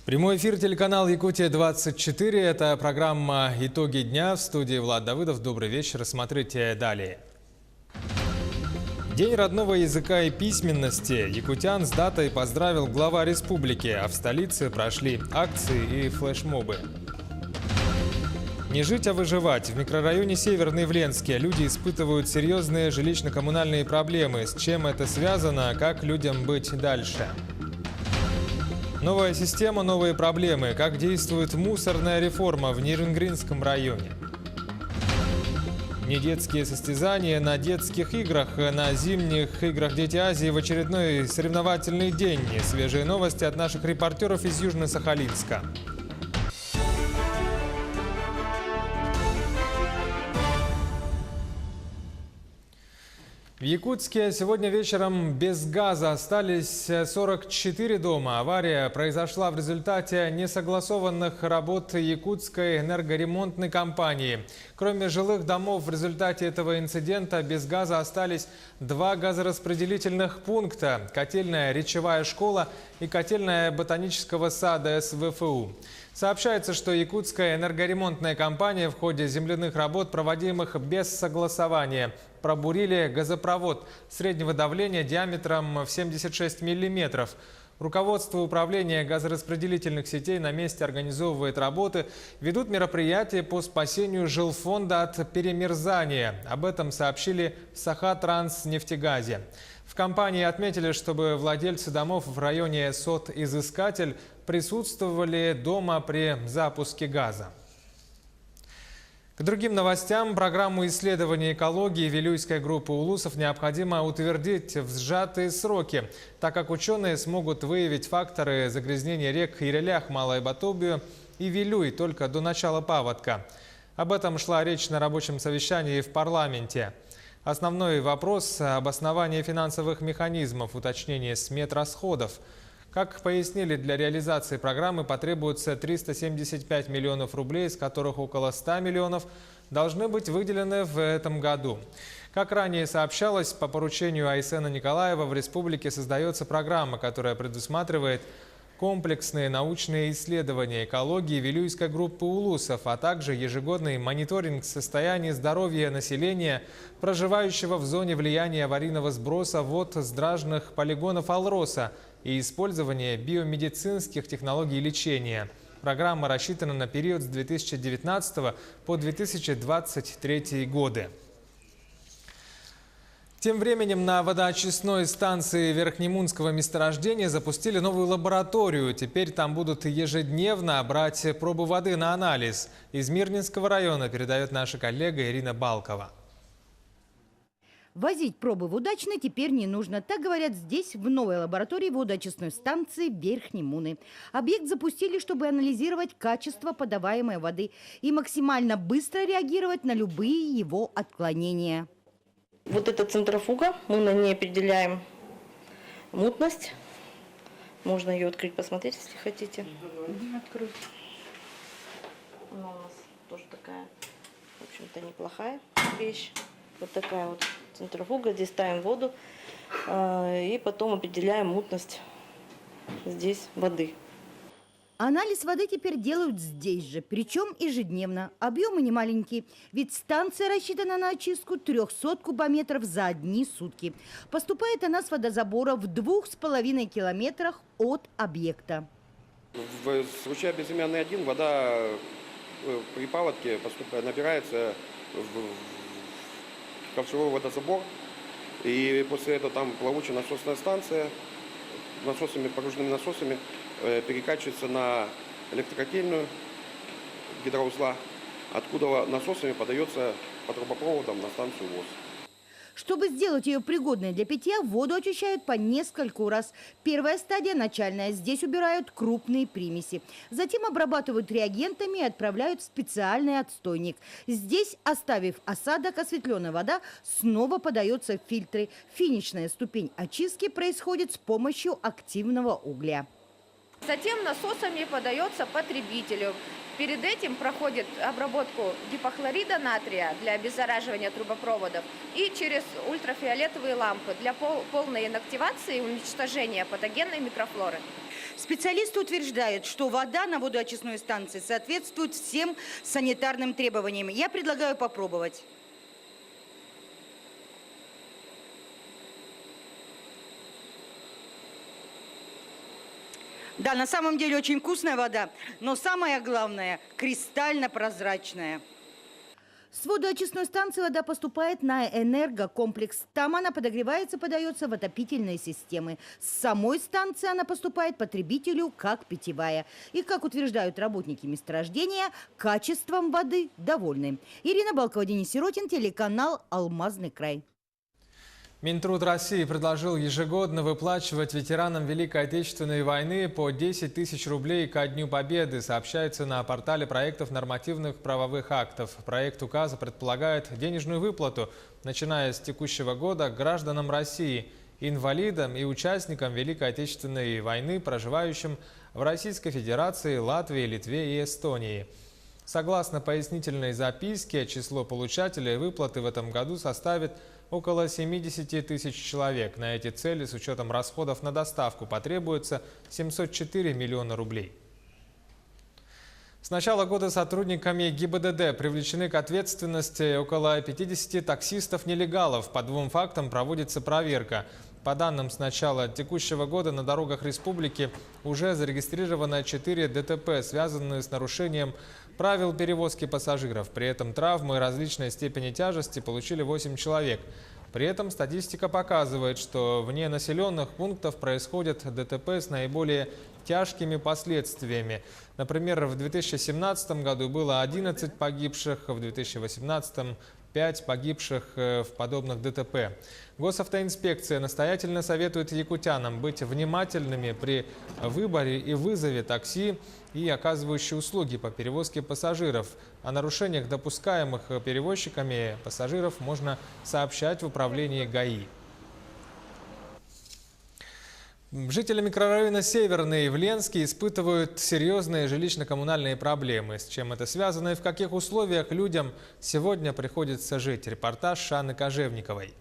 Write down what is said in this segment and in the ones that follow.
Прямой эфир телеканал Якутия-24. Это программа «Итоги дня». В студии Влад Давыдов. Добрый вечер. Смотрите далее. День родного языка и письменности. Якутян с датой поздравил глава республики, а в столице прошли акции и флешмобы. Не жить, а выживать. В микрорайоне Северный в Ленске люди испытывают серьезные жилищно-коммунальные проблемы. С чем это связано, как людям быть дальше? Новая система, новые проблемы. Как действует мусорная реформа в Нирингринском районе? Недетские состязания на детских играх. На зимних играх «Дети Азии» в очередной соревновательный день. Свежие новости от наших репортеров из Южно-Сахалинска. В Якутске сегодня вечером без газа остались 44 дома. Авария произошла в результате несогласованных работ Якутской энергоремонтной компании. Кроме жилых домов, в результате этого инцидента без газа остались два газораспределительных пункта – котельная «Речевая школа» и котельная ботанического сада СВФУ. Сообщается, что Якутская энергоремонтная компания в ходе земляных работ, проводимых без согласования, пробурили газопровод среднего давления диаметром в 76 миллиметров. Руководство управления газораспределительных сетей на месте организовывает работы, ведут мероприятия по спасению жилфонда от перемерзания. Об этом сообщили в Сахатранснефтегазе. В компании отметили, чтобы владельцы домов в районе Сот-Изыскатель присутствовали дома при запуске газа. К другим новостям. Программу исследования экологии Вилюйской группы улусов необходимо утвердить в сжатые сроки, так как ученые смогут выявить факторы загрязнения рек Ирелях, Малая Батубию и Вилюй только до начала паводка. Об этом шла речь на рабочем совещании в парламенте. Основной вопрос – обоснование финансовых механизмов, уточнение смет расходов. Как пояснили, для реализации программы потребуется 375 миллионов рублей, из которых около 100 миллионов должны быть выделены в этом году. Как ранее сообщалось, по поручению Айсена Николаева в республике создается программа, которая предусматривает комплексные научные исследования экологии Вилюйской группы улусов, а также ежегодный мониторинг состояния здоровья населения, проживающего в зоне влияния аварийного сброса вод с дражных полигонов Алроса, и использование биомедицинских технологий лечения. Программа рассчитана на период с 2019 по 2023 годы. Тем временем на водоочистной станции Верхнемунского месторождения запустили новую лабораторию. Теперь там будут ежедневно брать пробы воды на анализ. Из Мирнинского района передает наша коллега Ирина Балкова. Возить пробы в Удачный теперь не нужно. Так говорят здесь, в новой лаборатории водоочистной станции Верхнемуны. Объект запустили, чтобы анализировать качество подаваемой воды и максимально быстро реагировать на любые его отклонения. Вот эта центрофуга, мы на ней определяем мутность. Можно ее открыть, посмотреть, если хотите. Открыть. Она у нас тоже такая, в общем-то, неплохая вещь. Вот такая вот центрофуга. Здесь ставим воду и потом определяем мутность здесь воды. Анализ воды теперь делают здесь же, причем ежедневно. Объемы не маленькие, ведь станция рассчитана на очистку 300 кубометров за одни сутки. Поступает она с водозабора в 2,5 километрах от объекта. В ручье Безымянный 1 вода при паводке набирается в ковшевой водозабор. И после этого там плавучая насосная станция погруженными насосами перекачивается на электрокотельную гидроузла, откуда насосами подается по трубопроводам на станцию ВОЗ. Чтобы сделать ее пригодной для питья, воду очищают по нескольку раз. Первая стадия начальная. Здесь убирают крупные примеси. Затем обрабатывают реагентами и отправляют в специальный отстойник. Здесь, оставив осадок, осветленная вода снова подается в фильтры. Финишная ступень очистки происходит с помощью активного угля. Затем насосами подается потребителю. Перед этим проходит обработку гипохлорида натрия для обеззараживания трубопроводов и через ультрафиолетовые лампы для полной инактивации и уничтожения патогенной микрофлоры. Специалисты утверждают, что вода на водоочистной станции соответствует всем санитарным требованиям. Я предлагаю попробовать. Да, на самом деле очень вкусная вода, но самое главное – кристально прозрачная. С водоочистной станции вода поступает на энергокомплекс. Там она подогревается, подается в отопительные системы. С самой станции она поступает потребителю как питьевая. И, как утверждают работники месторождения, качеством воды довольны. Ирина Балкова, Денис Сиротин, телеканал «Алмазный край». Минтруд России предложил ежегодно выплачивать ветеранам Великой Отечественной войны по 10 тысяч рублей ко Дню Победы, сообщается на портале проектов нормативных правовых актов. Проект указа предполагает денежную выплату, начиная с текущего года, гражданам России, инвалидам и участникам Великой Отечественной войны, проживающим в Российской Федерации, Латвии, Литве и Эстонии. Согласно пояснительной записке, число получателей выплаты в этом году составит около 70 тысяч человек. На эти цели с учетом расходов на доставку потребуется 704 миллиона рублей. С начала года сотрудниками ГИБДД привлечены к ответственности около 50 таксистов-нелегалов. По 2 фактам проводится проверка. По данным с начала текущего года на дорогах республики уже зарегистрировано 4 ДТП, связанные с нарушением правил перевозки пассажиров. При этом травмы различной степени тяжести получили 8 человек. При этом статистика показывает, что вне населенных пунктов происходят ДТП с наиболее тяжкими последствиями. Например, в 2017 году было 11 погибших, в 2018 – 5 погибших в подобных ДТП. Госавтоинспекция настоятельно советует якутянам быть внимательными при выборе и вызове такси и оказывающие услуги по перевозке пассажиров. О нарушениях, допускаемых перевозчиками пассажиров, можно сообщать в управлении ГАИ. Жители микрорайона Северный в Ленске испытывают серьезные жилищно-коммунальные проблемы. С чем это связано и в каких условиях людям сегодня приходится жить? Репортаж Шаны Кожевниковой.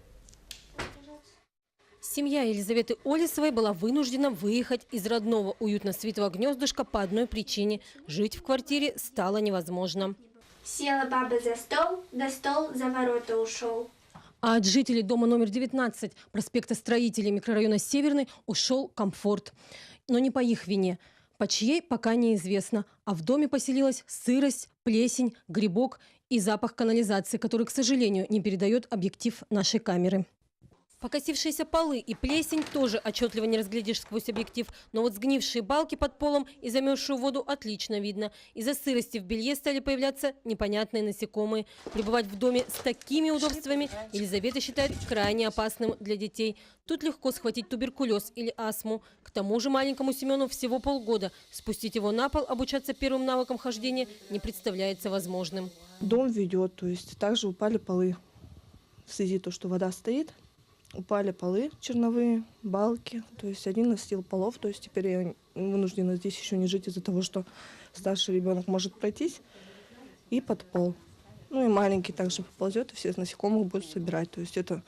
Семья Елизаветы Олесовой была вынуждена выехать из родного уютно свитого гнездышка по одной причине – жить в квартире стало невозможно. Села баба за стол, да стол за ворота ушел. А от жителей дома номер 19 проспекта Строителей микрорайона Северный ушел комфорт. Но не по их вине. По чьей, пока неизвестно. А в доме поселилась сырость, плесень, грибок и запах канализации, который, к сожалению, не передает объектив нашей камеры. Покосившиеся полы и плесень тоже отчетливо не разглядишь сквозь объектив, но вот сгнившие балки под полом и замерзшую воду отлично видно. Из-за сырости в белье стали появляться непонятные насекомые. Пребывать в доме с такими удобствами Елизавета считает крайне опасным для детей. Тут легко схватить туберкулез или астму. К тому же маленькому Семену всего полгода. Спустить его на пол, обучаться первым навыкам хождения не представляется возможным. Дом ведет, то есть также упали полы. В связи с тем, что вода стоит, упали полы черновые, балки, то есть один настил полов, то есть теперь я вынуждена здесь еще не жить из-за того, что старший ребенок может пройтись и под пол. Ну и маленький также поползет, и все насекомых будут собирать. То есть это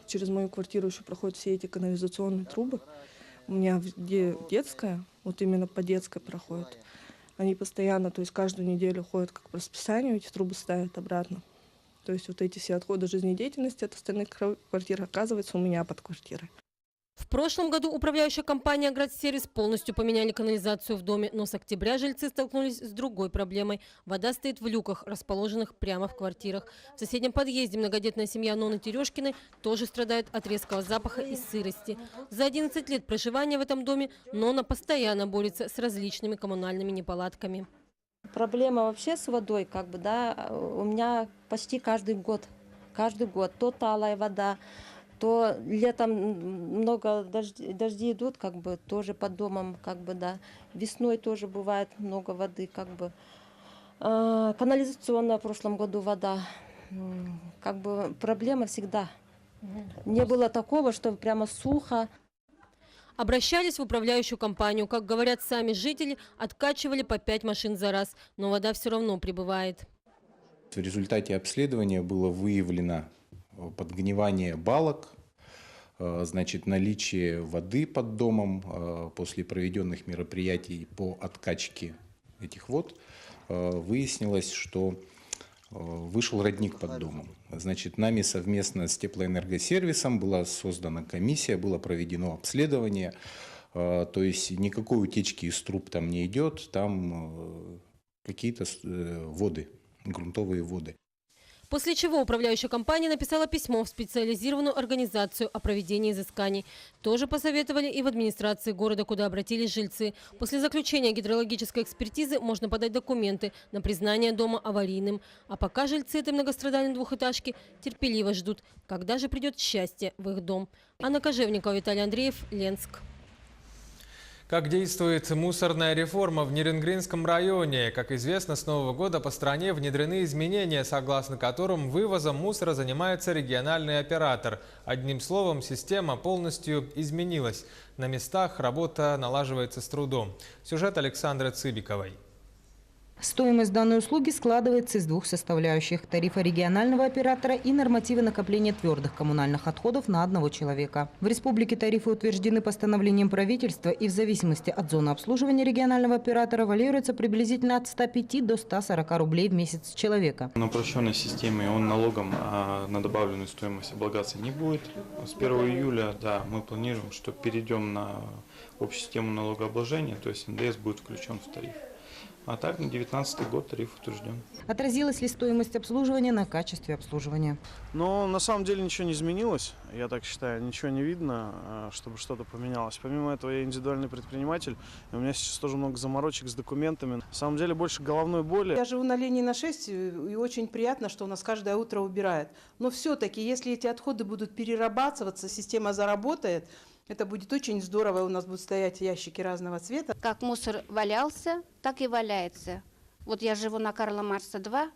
через мою квартиру еще проходят все эти канализационные трубы. У меня где детская, вот именно по детской проходят. Они постоянно, то есть каждую неделю ходят как по расписанию, эти трубы ставят обратно. То есть вот эти все отходы жизнедеятельности от остальных квартир оказываются у меня под квартирой. В прошлом году управляющая компания «Градсервис» полностью поменяли канализацию в доме, но с октября жильцы столкнулись с другой проблемой. Вода стоит в люках, расположенных прямо в квартирах. В соседнем подъезде многодетная семья Ноны Терешкиной тоже страдает от резкого запаха и сырости. За 11 лет проживания в этом доме Нона постоянно борется с различными коммунальными неполадками. Проблема вообще с водой, у меня почти каждый год. То талая вода, то летом много дожди идут, тоже под домом, Весной тоже бывает много воды, Канализационная в прошлом году вода. Проблема всегда. Не было такого, что прямо сухо. Обращались в управляющую компанию. Как говорят сами жители, откачивали по 5 машин за раз, но вода все равно прибывает. В результате обследования было выявлено подгнивание балок, значит, наличие воды под домом после проведенных мероприятий по откачке этих вод, выяснилось, что вышел родник под домом. Значит, нами совместно с теплоэнергосервисом была создана комиссия, было проведено обследование. То есть никакой утечки из труб там не идет, там какие-то воды, грунтовые воды. После чего управляющая компания написала письмо в специализированную организацию о проведении изысканий. Тоже посоветовали и в администрации города, куда обратились жильцы. После заключения гидрологической экспертизы можно подать документы на признание дома аварийным. А пока жильцы этой многострадальной двухэтажки терпеливо ждут, когда же придет счастье в их дом. Анна Кожевникова, Виталий Андреев, Ленск. Как действует мусорная реформа в Нерюнгринском районе? Как известно, с Нового года по стране внедрены изменения, согласно которым вывозом мусора занимается региональный оператор. Одним словом, система полностью изменилась. На местах работа налаживается с трудом. Сюжет Александры Цыбиковой. Стоимость данной услуги складывается из двух составляющих – тарифа регионального оператора и нормативы накопления твердых коммунальных отходов на одного человека. В республике тарифы утверждены постановлением правительства и в зависимости от зоны обслуживания регионального оператора варьируются приблизительно от 105 до 140 рублей в месяц человека. На упрощенной системе он налогом на добавленную стоимость облагаться не будет. С 1 июля мы планируем, что перейдем на общую систему налогообложения, то есть НДС будет включен в тариф. А так на 2019 год тариф утвержден. Отразилась ли стоимость обслуживания на качестве обслуживания? Но на самом деле ничего не изменилось, я так считаю. Ничего не видно, чтобы что-то поменялось. Помимо этого, я индивидуальный предприниматель, и у меня сейчас тоже много заморочек с документами. На самом деле больше головной боли. Я живу на Ленина 6, и очень приятно, что у нас каждое утро убирает. Но все-таки, если эти отходы будут перерабатываться, система заработает, это будет очень здорово, у нас будут стоять ящики разного цвета. Как мусор валялся, так и валяется. Вот я живу на Карла Маркса 2,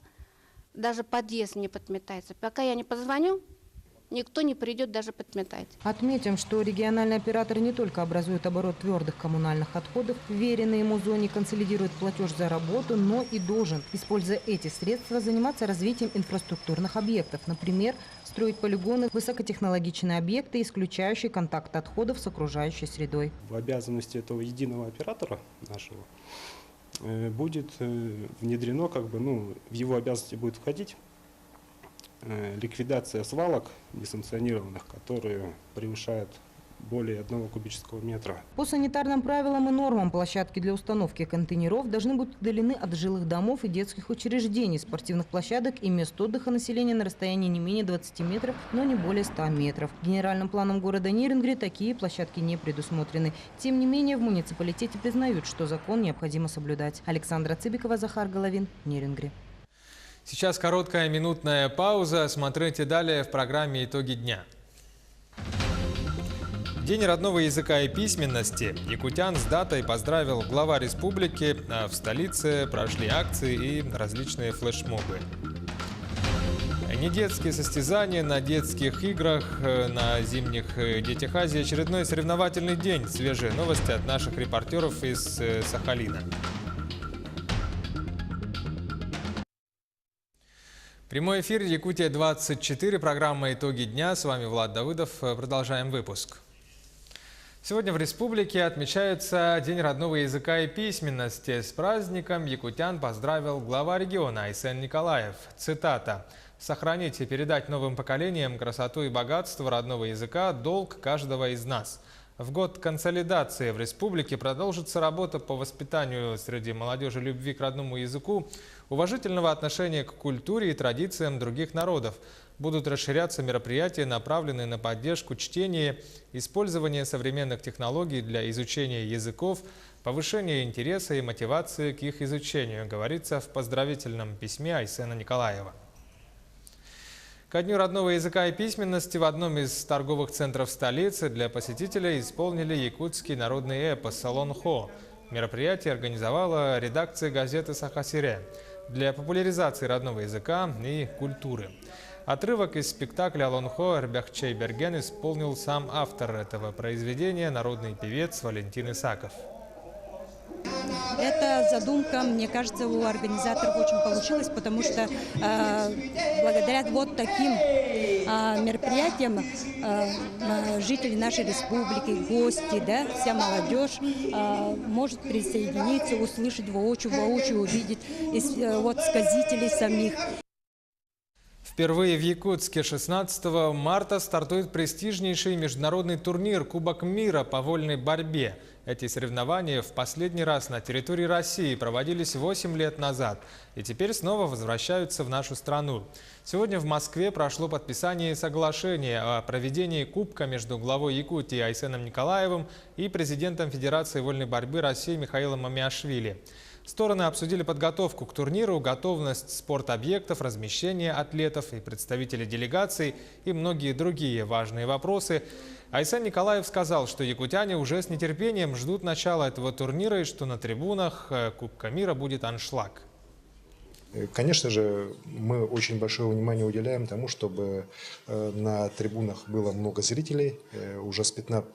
даже подъезд не подметается. Пока я не позвоню, никто не придет даже подметать. Отметим, что региональный оператор не только образует оборот твердых коммунальных отходов, вверенный ему зоне консолидирует платеж за работу, но и должен, используя эти средства, заниматься развитием инфраструктурных объектов. Например, строить полигоны, высокотехнологичные объекты, исключающие контакт отходов с окружающей средой. В обязанности этого единого оператора нашего будет внедрено, в его обязанности будет входить ликвидация свалок несанкционированных, которые превышают более 1 кубического метра. По санитарным правилам и нормам площадки для установки контейнеров должны быть удалены от жилых домов и детских учреждений, спортивных площадок и мест отдыха населения на расстоянии не менее 20 метров, но не более 100 метров. Генеральным планом города Нерюнгри такие площадки не предусмотрены. Тем не менее, в муниципалитете признают, что закон необходимо соблюдать. Александра Цыбикова, Захар Головин, Нерюнгри. Сейчас короткая минутная пауза. Смотрите далее в программе «Итоги дня». День родного языка и письменности якутян с датой поздравил глава республики. А в столице прошли акции и различные флешмобы. Недетские состязания на детских играх на зимних детях Азии. Очередной соревновательный день. Свежие новости от наших репортеров из Сахалина. Прямой эфир Якутия-24, программа «Итоги дня». С вами Влад Давыдов. Продолжаем выпуск. Сегодня в республике отмечается День родного языка и письменности. С праздником якутян поздравил глава региона Айсен Николаев. Цитата. «Сохранить и передать новым поколениям красоту и богатство родного языка – долг каждого из нас». В год консолидации в республике продолжится работа по воспитанию среди молодежи любви к родному языку, уважительного отношения к культуре и традициям других народов. Будут расширяться мероприятия, направленные на поддержку чтения, использования современных технологий для изучения языков, повышения интереса и мотивации к их изучению, говорится в поздравительном письме Айсена Николаева. Ко дню родного языка и письменности в одном из торговых центров столицы для посетителей исполнили якутский народный эпос «Солонхо». Мероприятие организовала редакция газеты «Сахасире» для популяризации родного языка и культуры. Отрывок из спектакля «Лонхо» Эрбяхчей Берген исполнил сам автор этого произведения, народный певец Валентин Исаков. Эта задумка, мне кажется, у организаторов очень получилась, потому что благодаря вот таким мероприятиям жители нашей республики, гости, да, вся молодежь может присоединиться, услышать воочию увидеть вот сказителей самих. Впервые в Якутске 16 марта стартует престижнейший международный турнир «Кубок мира» по вольной борьбе. Эти соревнования в последний раз на территории России проводились 8 лет назад и теперь снова возвращаются в нашу страну. Сегодня в Москве прошло подписание соглашения о проведении Кубка между главой Якутии Айсеном Николаевым и президентом Федерации вольной борьбы России Михаилом Мамиашвили. Стороны обсудили подготовку к турниру, готовность спортобъектов, размещение атлетов и представителей делегаций и многие другие важные вопросы. Айсен Николаев сказал, что якутяне уже с нетерпением ждут начала этого турнира и что на трибунах Кубка мира будет аншлаг. Конечно же, мы очень большое внимание уделяем тому, чтобы на трибунах было много зрителей. Уже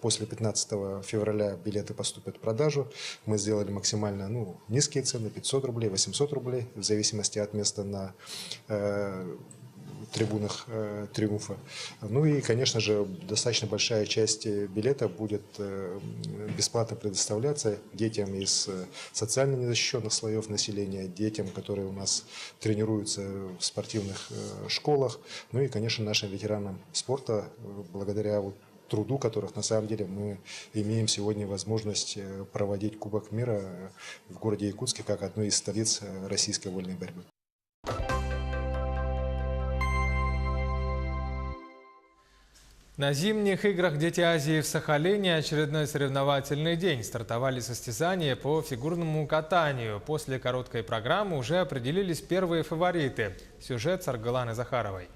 после 15 февраля билеты поступят в продажу. Мы сделали максимально низкие цены, 500 рублей, 800 рублей, в зависимости от места на трибунах «Триумфа». Ну и, конечно же, достаточно большая часть билета будет бесплатно предоставляться детям из социально незащищенных слоев населения, детям, которые у нас тренируются в спортивных школах, ну и, конечно, нашим ветеранам спорта, благодаря труду которых на самом деле мы имеем сегодня возможность проводить Кубок мира в городе Якутске как одной из столиц российской вольной борьбы. На зимних играх «Дети Азии» в Сахалине очередной соревновательный день. Стартовали состязания по фигурному катанию. После короткой программы уже определились первые фавориты. Сюжет Саргаланы Захаровой.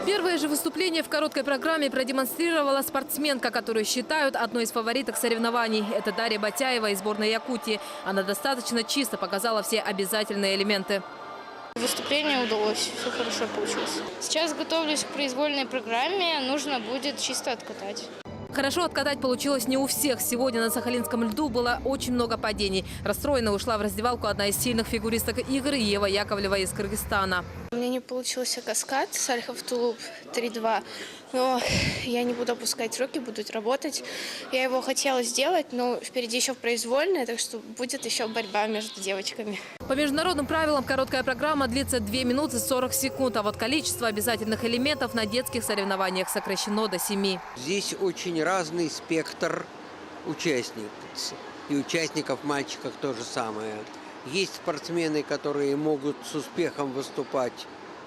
Первое же выступление в короткой программе продемонстрировала спортсменка, которую считают одной из фавориток соревнований. Это Дарья Батяева из сборной Якутии. Она достаточно чисто показала все обязательные элементы. Выступление удалось, все хорошо получилось. Сейчас готовлюсь к произвольной программе, нужно будет чисто откатать. Хорошо откатать получилось не у всех. Сегодня на Сахалинском льду было очень много падений. Расстроена ушла в раздевалку одна из сильных фигуристок игры Ева Яковлева из Кыргызстана. У меня не получился каскад Сальхов-Тулуп 3-2, но я не буду опускать руки, буду работать. Я его хотела сделать, но впереди еще произвольная, так что будет еще борьба между девочками. По международным правилам короткая программа длится 2 минуты 40 секунд, а вот количество обязательных элементов на детских соревнованиях сокращено до 7. Здесь очень разный спектр участниц. И участников мальчиков то же самое. Есть спортсмены, которые могут с успехом выступать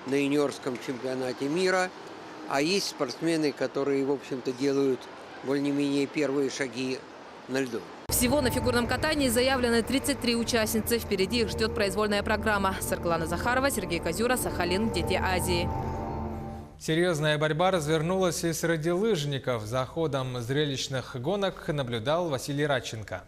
на юниорском чемпионате мира, а есть спортсмены, которые, в общем-то, делают более-менее первые шаги на льду. Всего на фигурном катании заявлены 33 участницы. Впереди их ждет произвольная программа. Саргалана Захарова, Сергей Козюра, Сахалин, «Дети Азии». Серьезная борьба развернулась и среди лыжников. За ходом зрелищных гонок наблюдал Василий Радченко.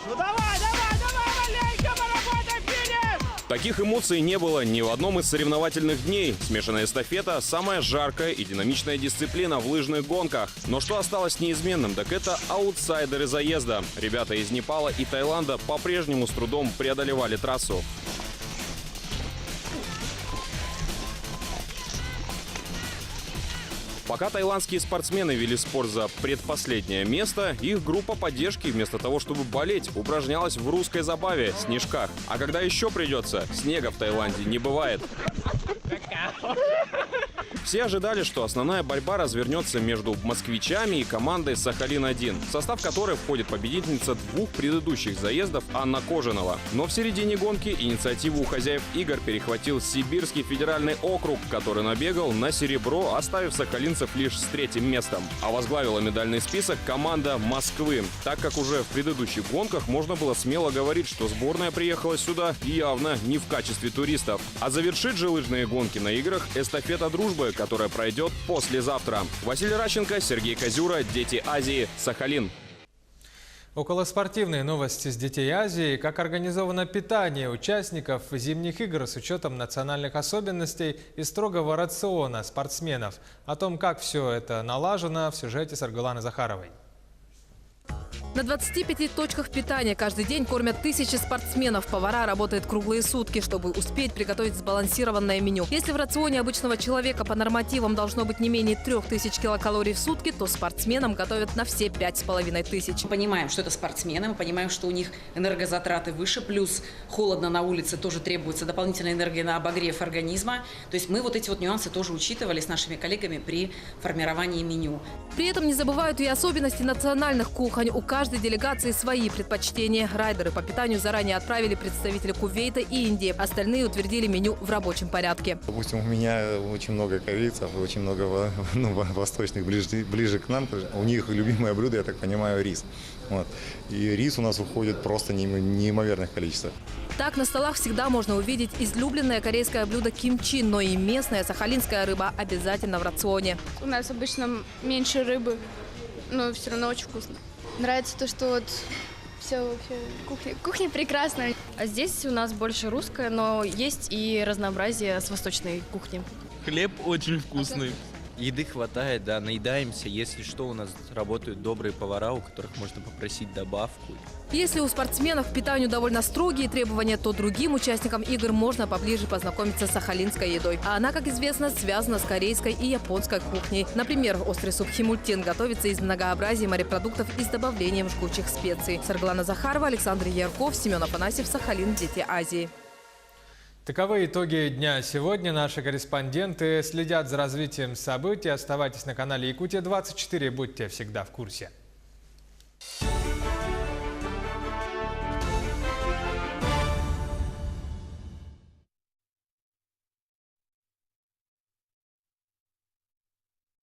Ну давай, маленько, поработай, финиш! Таких эмоций не было ни в одном из соревновательных дней. Смешанная эстафета – самая жаркая и динамичная дисциплина в лыжных гонках. Но что осталось неизменным, так это аутсайдеры заезда. Ребята из Непала и Таиланда по-прежнему с трудом преодолевали трассу. Пока таиландские спортсмены вели спор за предпоследнее место, их группа поддержки вместо того, чтобы болеть, упражнялась в русской забаве – снежках. А когда еще придется, снега в Таиланде не бывает. Все ожидали, что основная борьба развернется между москвичами и командой «Сахалин-1», в состав которой входит победительница 2 предыдущих заездов Анна Кожинова. Но в середине гонки инициативу у хозяев игр перехватил Сибирский федеральный округ, который набегал на серебро, оставив сахалинцев лишь с 3-м местом. А возглавила медальный список команда Москвы, так как уже в предыдущих гонках можно было смело говорить, что сборная приехала сюда явно не в качестве туристов. А завершит же лыжные гонки на играх эстафета дружбы, которая пройдет послезавтра. Василий Радченко, Сергей Козюра, «Дети Азии», Сахалин. Околоспортивные новости с «Детей Азии». Как организовано питание участников зимних игр с учетом национальных особенностей и строгого рациона спортсменов. О том, как все это налажено, в сюжете Саргаланы Захаровой. На 25 точках питания каждый день кормят тысячи спортсменов. Повара работают круглые сутки, чтобы успеть приготовить сбалансированное меню. Если в рационе обычного человека по нормативам должно быть не менее 3000 килокалорий в сутки, то спортсменам готовят на все 5500. Мы понимаем, что это спортсмены, мы понимаем, что у них энергозатраты выше, плюс холодно на улице, тоже требуется дополнительная энергия на обогрев организма. То есть мы вот эти вот нюансы тоже учитывали с нашими коллегами при формировании меню. При этом не забывают и особенности национальных кухонь. У каждой делегации свои предпочтения. Райдеры по питанию заранее отправили представителей Кувейта и Индии. Остальные утвердили меню в рабочем порядке. Допустим, у меня очень много корейцев, очень много восточных ближе к нам. У них любимое блюдо, я так понимаю, рис. Вот. И рис у нас уходит просто неимоверное количество. Так на столах всегда можно увидеть излюбленное корейское блюдо кимчи, но и местная сахалинская рыба обязательно в рационе. У нас обычно меньше рыбы, но все равно очень вкусно. Нравится то, что вот все вообще кухня прекрасная. А здесь у нас больше русская, но есть и разнообразие с восточной кухни. Хлеб очень вкусный. Еды хватает, да, наедаемся. Если что, у нас работают добрые повара, у которых можно попросить добавку. Если у спортсменов к питанию довольно строгие требования, то другим участникам игр можно поближе познакомиться с сахалинской едой. А она, как известно, связана с корейской и японской кухней. Например, острый суп химультин готовится из многообразия морепродуктов и с добавлением жгучих специй. Сарглана Захарова, Александр Ярков, Семен Афанасьев, Сахалин, Дети Азии. Таковы итоги дня сегодня. Наши корреспонденты следят за развитием событий. Оставайтесь на канале Якутия-24. Будьте всегда в курсе.